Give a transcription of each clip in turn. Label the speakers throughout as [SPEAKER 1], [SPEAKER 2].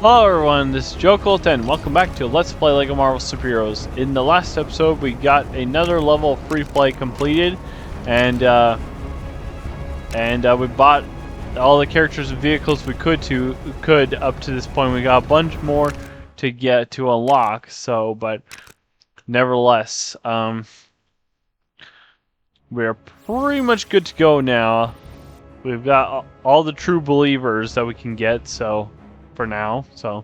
[SPEAKER 1] Hello everyone, this is Joe10. Welcome back to Let's Play LEGO Marvel Superheroes. In the last episode, we got another level of free play completed, and we bought all the characters and vehicles we could up to this point. We got a bunch more to get to unlock. So, but nevertheless, we're pretty much good to go now. We've got all the true believers that we can get. So. For now, so.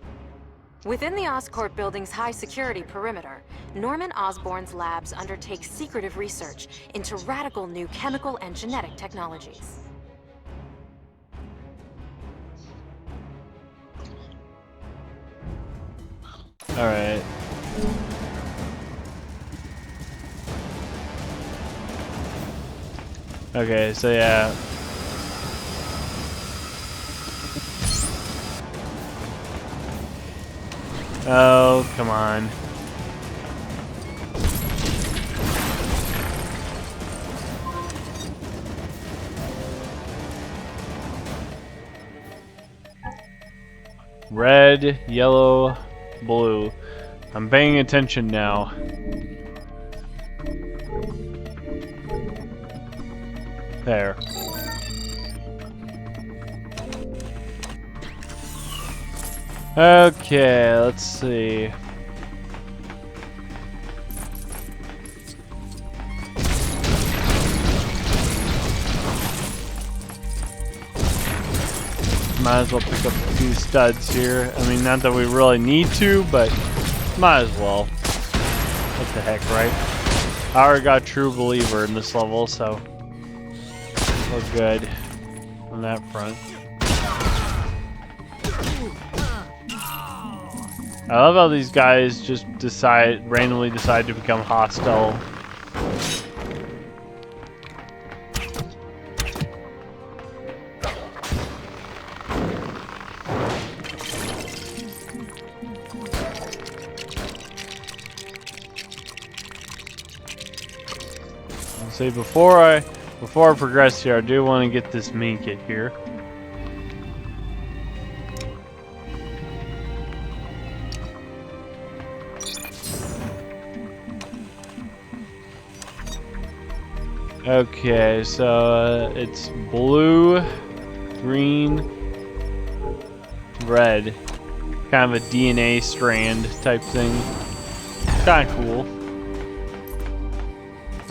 [SPEAKER 2] Within the Oscorp building's high security perimeter, Norman Osborn's labs undertake secretive research into radical new chemical and genetic technologies.
[SPEAKER 1] Alright. Okay, so yeah. Oh, come on. Red, yellow, blue. I'm paying attention now. There. Okay, let's see. Might as well pick up a few studs here. I mean, not that we really need to, but might as well. What the heck, right? I already got True Believer in this level, so we're good on that front. I love how these guys just randomly decide to become hostile. See, before I progress here, I do want to get this main kit here. Okay, so it's blue, green, red. Kind of a DNA strand type thing. Kind of cool.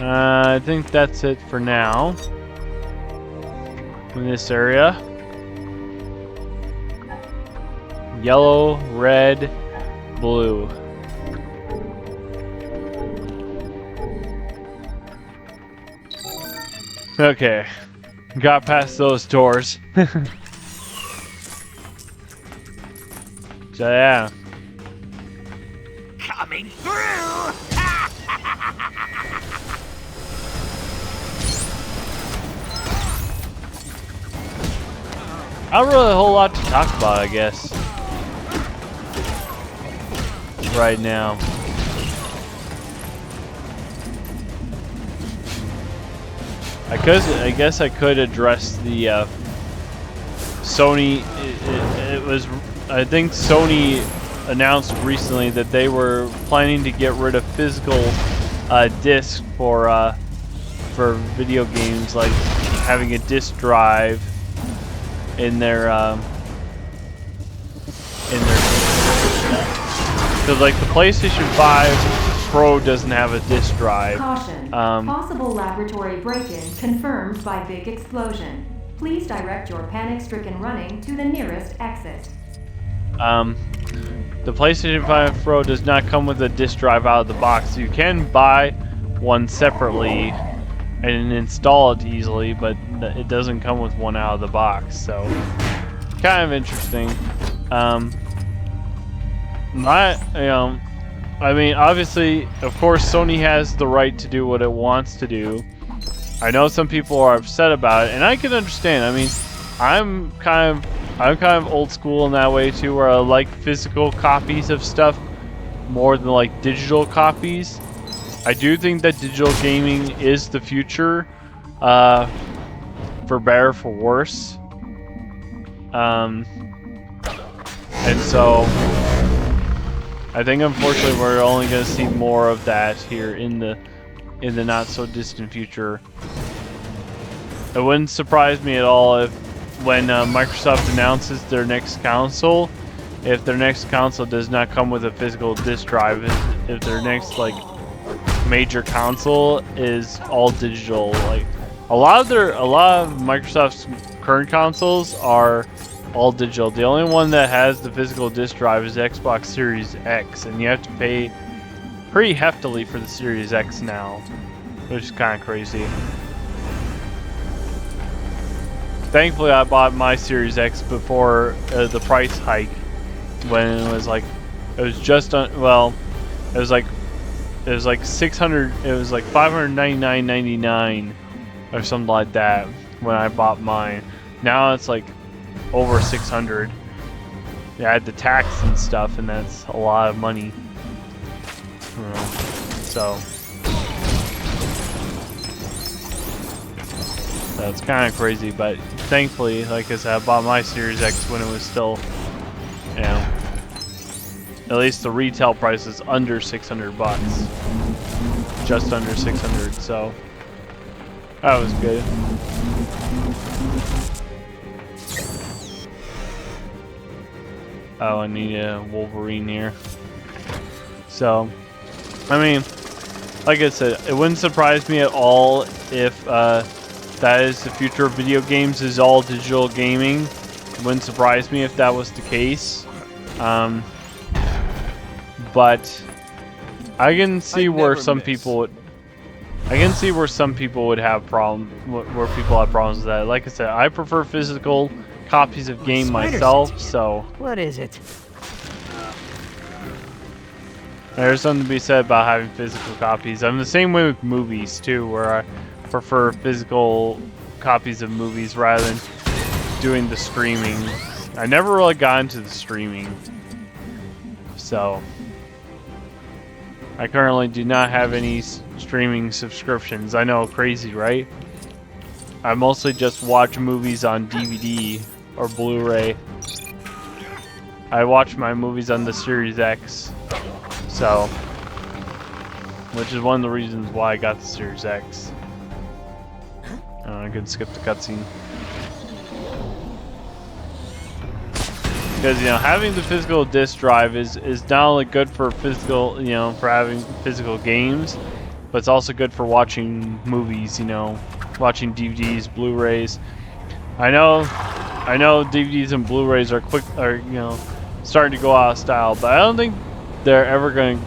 [SPEAKER 1] I think that's it for now. In this area. Yellow, red, blue. Okay, got past those doors. So yeah.
[SPEAKER 3] Coming through!
[SPEAKER 1] Not really a whole lot to talk about, I guess. Right now. I guess I could address the Sony. I think Sony announced recently that they were planning to get rid of physical discs for video games, like having a disc drive in their because like the PlayStation 5 Pro doesn't have a disc drive.
[SPEAKER 4] Caution. Possible laboratory break-in confirmed by big explosion. Please direct your panic-stricken running to the nearest exit.
[SPEAKER 1] The PlayStation 5 Pro does not come with a disc drive out of the box. You can buy one separately and install it easily, but it doesn't come with one out of the box. So, kind of interesting. I mean, obviously, of course, Sony has the right to do what it wants to do. I know some people are upset about it, and I can understand. I mean, I'm kind of old school in that way too, where I like physical copies of stuff more than like digital copies. I do think that digital gaming is the future, for better, for worse. And so I think unfortunately we're only going to see more of that here in the not so distant future. It wouldn't surprise me at all if when Microsoft announces their next console, if their next console does not come with a physical disk drive, if their next like major console is all digital. Like a lot of Microsoft's current consoles are all digital. The only one that has the physical disk drive is Xbox Series X, and you have to pay pretty heftily for the Series X now, which is kind of crazy. Thankfully, I bought my Series X before the price hike, when it was like, it was just well, it was like 600, it was like $599.99 or something like that when I bought mine. Now it's like over 600. Yeah, I had the tax and stuff, and that's a lot of money. So it's kind of crazy, but thankfully, like I said, I bought my Series X when it was still, you know, at least the retail price is under 600 bucks. Just under 600, so that was good. Oh, I need a Wolverine here. So, I mean, like I said, it wouldn't surprise me at all if that is the future of video games, is all digital gaming. It wouldn't surprise me if that was the case. But I can see where some people would. I can see where some people would have where people have problems with that. Like I said, I prefer physical copies of game myself, so.
[SPEAKER 3] What is it?
[SPEAKER 1] There's something to be said about having physical copies. I'm the same way with movies too, where I prefer physical copies of movies rather than doing the streaming. I never really got into the streaming, so I currently do not have any streaming subscriptions. I know, crazy, right? I mostly just watch movies on DVD or Blu-ray. I watch my movies on the Series X, so, which is one of the reasons why I got the Series X. I could skip the cutscene. Because, you know, having the physical disc drive is not only good for physical, you know, for having physical games, but it's also good for watching movies, you know, watching DVDs, Blu-rays. I know DVDs and Blu-rays are you know, starting to go out of style, but I don't think they're ever going to,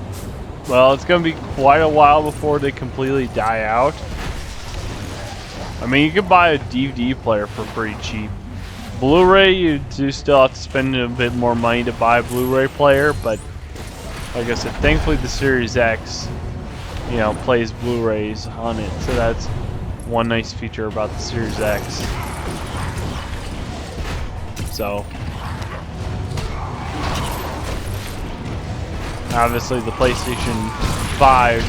[SPEAKER 1] well, it's going to be quite a while before they completely die out. I mean, you could buy a DVD player for pretty cheap. Blu-ray, you do still have to spend a bit more money to buy a Blu-ray player, but like I said, thankfully the Series X, you know, plays Blu-rays on it, so that's one nice feature about the Series X. So, obviously the PlayStation 5,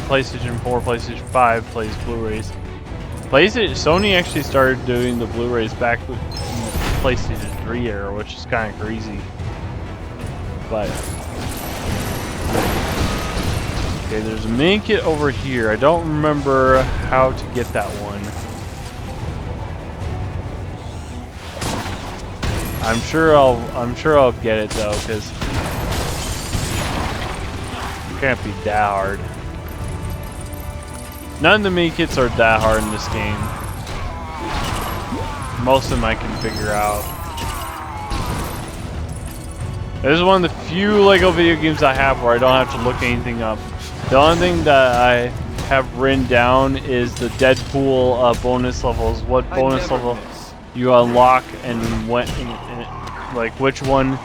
[SPEAKER 1] PlayStation 4, PlayStation 5 plays Blu-rays. Sony actually started doing the Blu-rays back with the PlayStation 3 era, which is kind of crazy. But okay, there's a main kit over here. I don't remember how to get that one. I'm sure I'll get it though, because it can't be that hard. None of the main kits are that hard in this game. Most of them I can figure out. This is one of the few LEGO video games I have where I don't have to look anything up. The only thing that I have written down is the Deadpool bonus levels. What bonus level you unlock and when, like which one,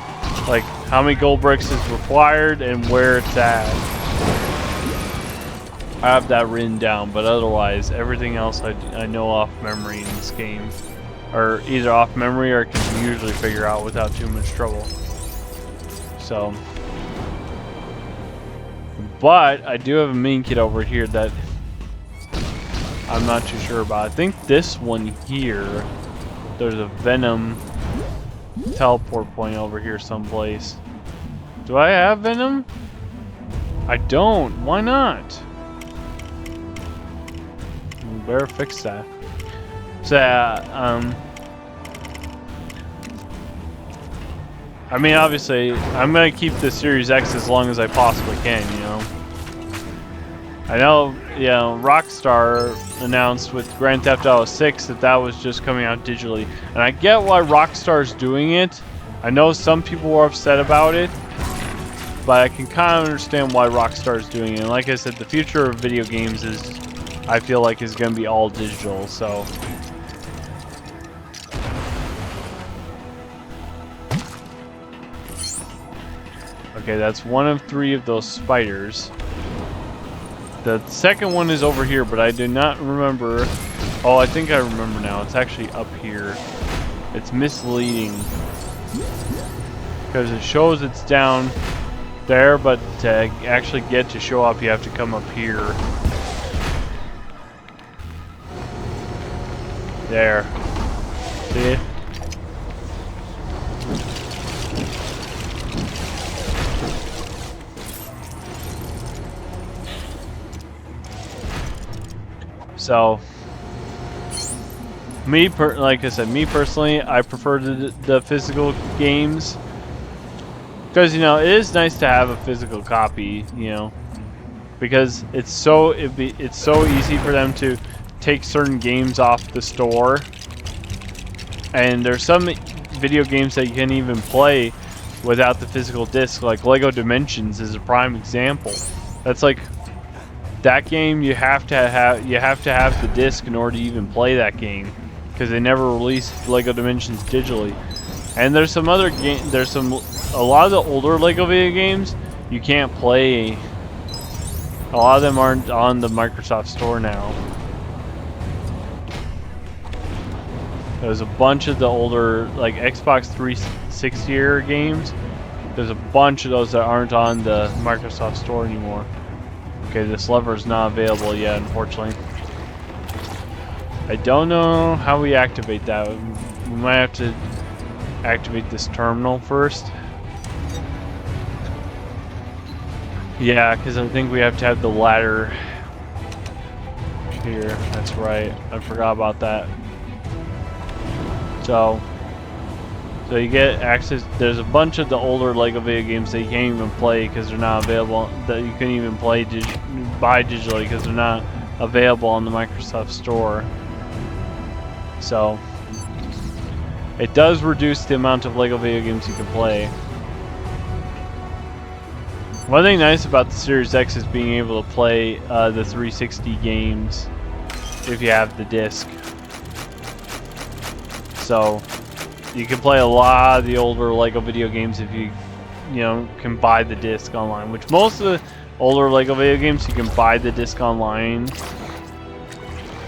[SPEAKER 1] like how many gold bricks is required and where it's at. I have that written down, but otherwise everything else I know off memory in this game, or either off memory or can usually figure out without too much trouble. So, but I do have a main kit over here that I'm not too sure about. I think this one here, there's a Venom teleport point over here someplace. Do I have Venom? I don't. Why not? We better fix that. So, I mean, obviously, I'm gonna keep the Series X as long as I possibly can, you know. I know, you know, Rockstar announced with Grand Theft Auto 6 that that was just coming out digitally. And I get why Rockstar's doing it. I know some people were upset about it, but I can kind of understand why Rockstar's doing it. And like I said, the future of video games is, I feel like, is going to be all digital, so... Okay, that's one of 3 of those spiders. The second one is over here, but I do not remember. Oh, I think I remember now. It's actually up here. It's misleading. Because it shows it's down there, but to actually get to show up, you have to come up here. There. See it? So, like I said, me personally, I prefer the physical games because, you know, it is nice to have a physical copy, you know, because it's so easy for them to take certain games off the store, and there's some video games that you can't even play without the physical disc, like Lego Dimensions is a prime example. That's like, that game you have to have the disc in order to even play that game, because they never released Lego Dimensions digitally. And there's some other a lot of the older Lego video games you can't play. A lot of them aren't on the Microsoft Store now. There's a bunch of the older, like, Xbox 360 era games. There's a bunch of those that aren't on the Microsoft Store anymore. Okay, this lever is not available yet, unfortunately. I don't know how we activate that. We might have to activate this terminal first. Yeah, because I think we have to have the ladder here. That's right. I forgot about that. So you get access. There's a bunch of the older Lego video games that you can't even play because they're not available. That you couldn't even buy digitally because they're not available on the Microsoft Store. So it does reduce the amount of Lego video games you can play. One thing nice about the Series X is being able to play the 360 games if you have the disc. So you can play a lot of the older Lego video games if you know, can buy the disc online. Which most of the older Lego video games you can buy the disc online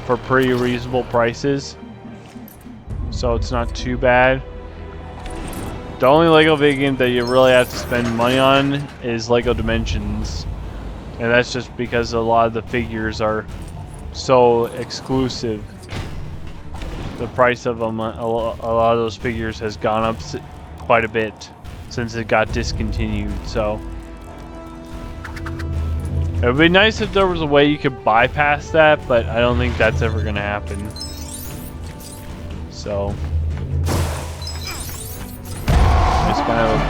[SPEAKER 1] for pretty reasonable prices. So it's not too bad. The only Lego video game that you really have to spend money on is Lego Dimensions. And that's just because a lot of the figures are so exclusive. The price of them, a lot of those figures has gone up quite a bit since it got discontinued. So it would be nice if there was a way you could bypass that, but I don't think that's ever going to happen. So it's kind of a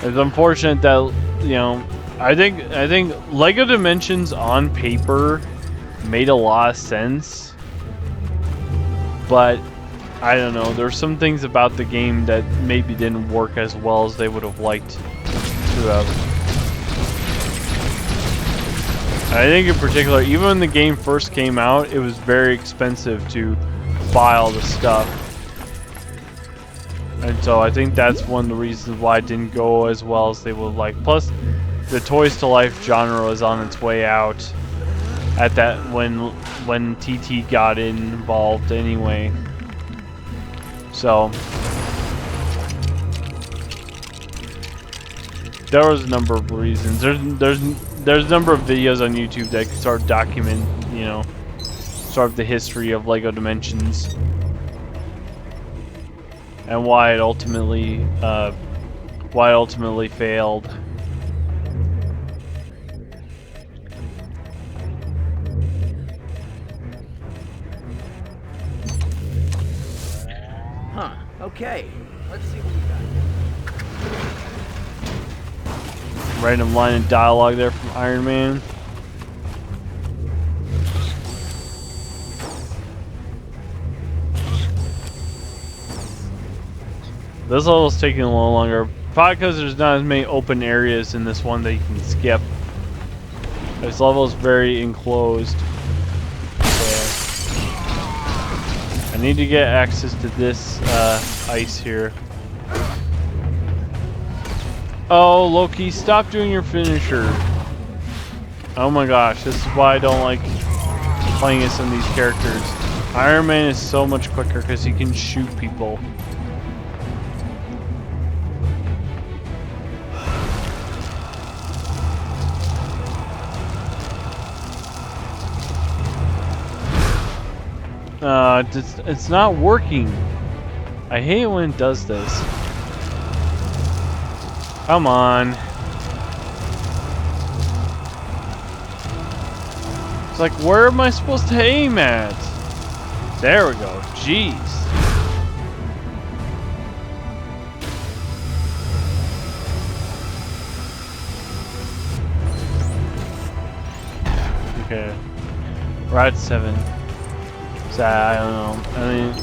[SPEAKER 1] it's unfortunate that, you know, I think Lego Dimensions on paper made a lot of sense, but I don't know, there's some things about the game that maybe didn't work as well as they would have liked to have. I think in particular, even when the game first came out, it was very expensive to buy all the stuff. And so I think that's one of the reasons why it didn't go as well as they would like. Plus, the Toys to Life genre was on its way out at that when TT got involved anyway. So there was a number of reasons. There's a number of videos on YouTube that sort of document, you know, sort of the history of Lego Dimensions. and why it ultimately failed.
[SPEAKER 3] Huh. Okay. Let's see what we got.
[SPEAKER 1] Random line of dialogue there from Iron Man. This level's taking a little longer, probably because there's not as many open areas in this one that you can skip. This level is very enclosed. So I need to get access to this ice here. Oh, Loki, stop doing your finisher. Oh my gosh, this is why I don't like playing as some of these characters. Iron Man is so much quicker because he can shoot people. It's not working. I hate it when it does this. Come on. It's like, where am I supposed to aim at? There we go. Jeez. Okay. We're at 7. So, I don't know. I mean,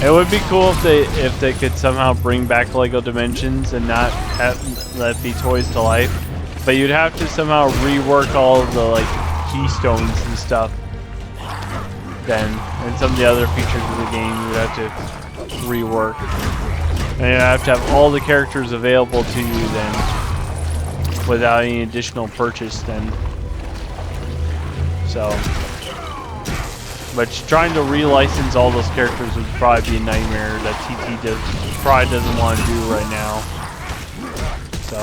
[SPEAKER 1] it would be cool if they could somehow bring back Lego Dimensions and not have let be Toys to Life, but you'd have to somehow rework all of the like keystones and stuff. Then, and some of the other features of the game you'd have to rework, and you'd have to have all the characters available to you then, without any additional purchase then. So. But trying to relicense all those characters would probably be a nightmare that TT probably doesn't want to do right now. So,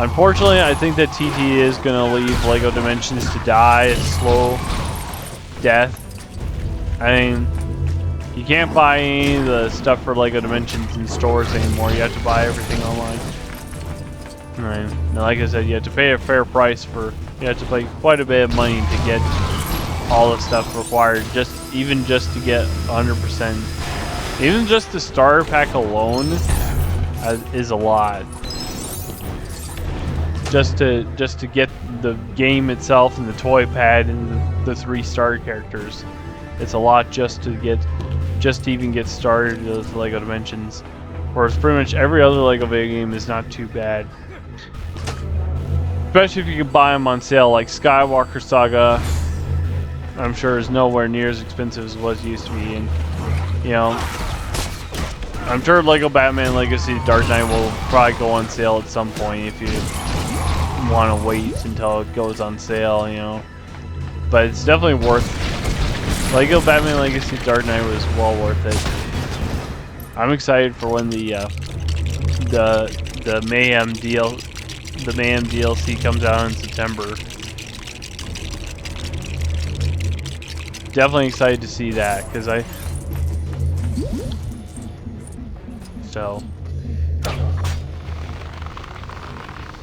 [SPEAKER 1] unfortunately, I think that TT is going to leave Lego Dimensions to die a slow death. I mean, you can't buy any of the stuff for Lego Dimensions in stores anymore. You have to buy everything online. Right. And like I said, you have to pay a fair price for. You have to pay quite a bit of money to get all the stuff required, even just to get 100%. Even just the starter pack alone is a lot. Just to get the game itself and the toy pad and the 3 starter characters, it's a lot just to even get started with Lego Dimensions. Whereas pretty much every other Lego video game is not too bad. Especially if you can buy them on sale, like Skywalker Saga. I'm sure is nowhere near as expensive as it was used to be, and you know, I'm sure Lego Batman Legacy Dark Knight will probably go on sale at some point if you want to wait until it goes on sale, you know. But it's definitely worth. Lego Batman Legacy Dark Knight was well worth it. I'm excited for when the Mayhem DLC comes out in September. Definitely excited to see that, because but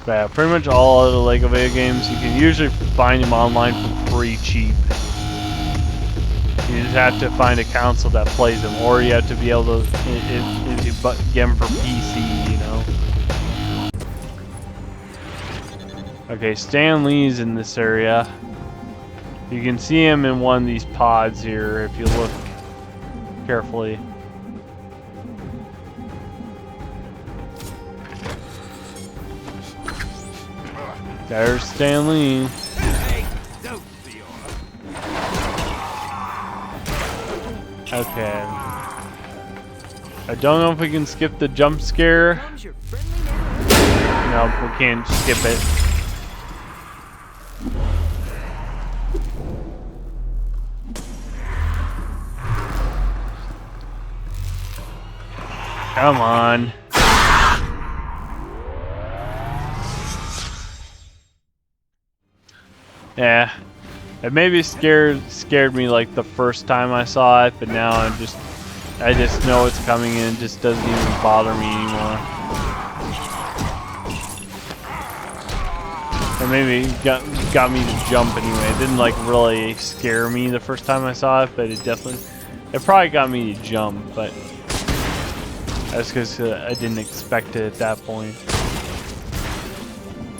[SPEAKER 1] yeah, pretty much all of the Lego video games, you can usually find them online for pretty cheap. You just have to find a console that plays them, or you have to be able to if you get them for PC, you know. Okay, Stan Lee's in this area. You can see him in one of these pods here if you look carefully. There's Stan Lee. Okay. I don't know if we can skip the jump scare. No, we can't skip it. Come on. Yeah. It maybe scared me like the first time I saw it, but now I'm just I just know it's coming and it just doesn't even bother me anymore. Or maybe it got me to jump anyway. It didn't like really scare me the first time I saw it, but it probably got me to jump, but that's because I didn't expect it at that point.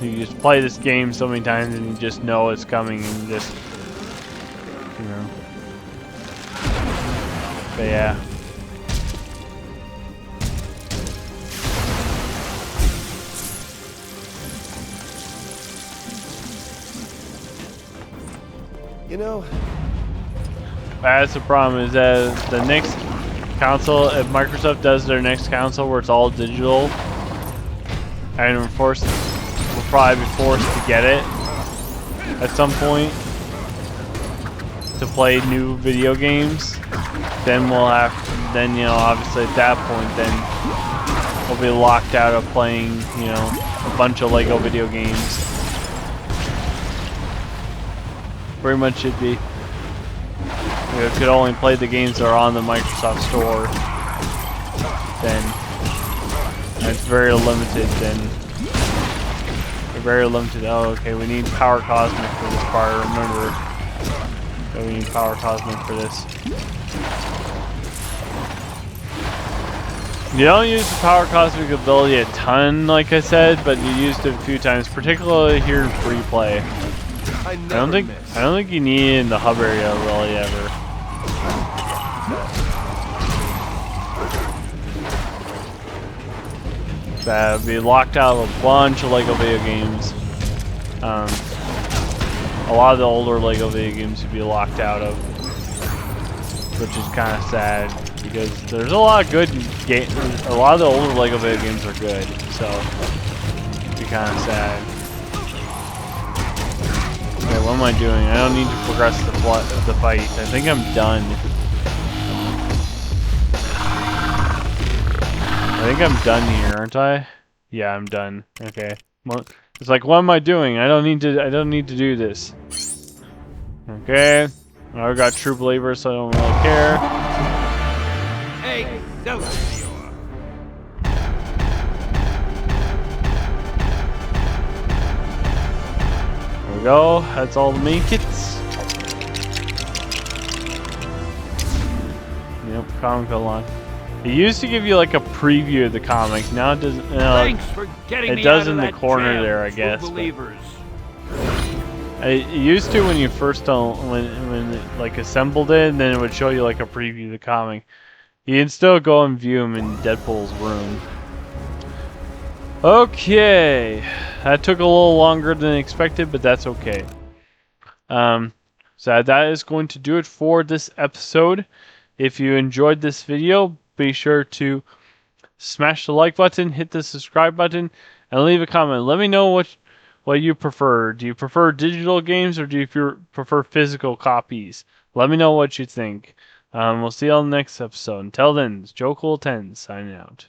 [SPEAKER 1] You just play this game so many times and you just know it's coming and just, you know. But yeah.
[SPEAKER 5] You know,
[SPEAKER 1] That's the problem, is that the next console, if Microsoft does their next console where it's all digital, and we'll probably be forced to get it at some point to play new video games, then then, you know, obviously at that point, then we'll be locked out of playing, you know, a bunch of Lego video games. Pretty much should be. We could only play the games that are on the Microsoft Store. Then it's very limited. Then we're very limited. Oh, okay. We need Power Cosmic for this part. Remember that we need Power Cosmic for this. You don't use the Power Cosmic ability a ton, like I said, but you used it a few times, particularly here in free play. I don't think you need it in the hub area really ever. That would be locked out of a bunch of Lego video games. A lot of the older Lego video games would be locked out of, which is kind of sad because there's a lot of good games. A lot of the older Lego video games are good, so it'd be kind of sad. Okay, what am I doing? I don't need to progress the fight. I think I'm done. I think I'm done here, aren't I? Yeah, I'm done. Okay. Well, it's like, what am I doing? I don't need to do this. Okay. I got True Believer, so I don't really care.
[SPEAKER 3] Hey, don't
[SPEAKER 1] There we go. That's all the main kits. Yep, comic unlock. It used to give you like a preview of the comic. Now it doesn't.
[SPEAKER 3] Thanks for getting
[SPEAKER 1] it
[SPEAKER 3] me
[SPEAKER 1] does
[SPEAKER 3] out
[SPEAKER 1] in
[SPEAKER 3] of
[SPEAKER 1] the
[SPEAKER 3] that
[SPEAKER 1] corner
[SPEAKER 3] jam,
[SPEAKER 1] there, I
[SPEAKER 3] true
[SPEAKER 1] guess.
[SPEAKER 3] Believers.
[SPEAKER 1] It used to when you first when it, like assembled it, and then it would show you like a preview of the comic. You can still go and view them in Deadpool's room. Okay, that took a little longer than expected, but that's okay. So that is going to do it for this episode. If you enjoyed this video, be sure to smash the like button, hit the subscribe button, and leave a comment. Let me know what you prefer. Do you prefer digital games or do you prefer physical copies? Let me know what you think. We'll see you on the next episode. Until then, it's Joe Cool 10 signing out.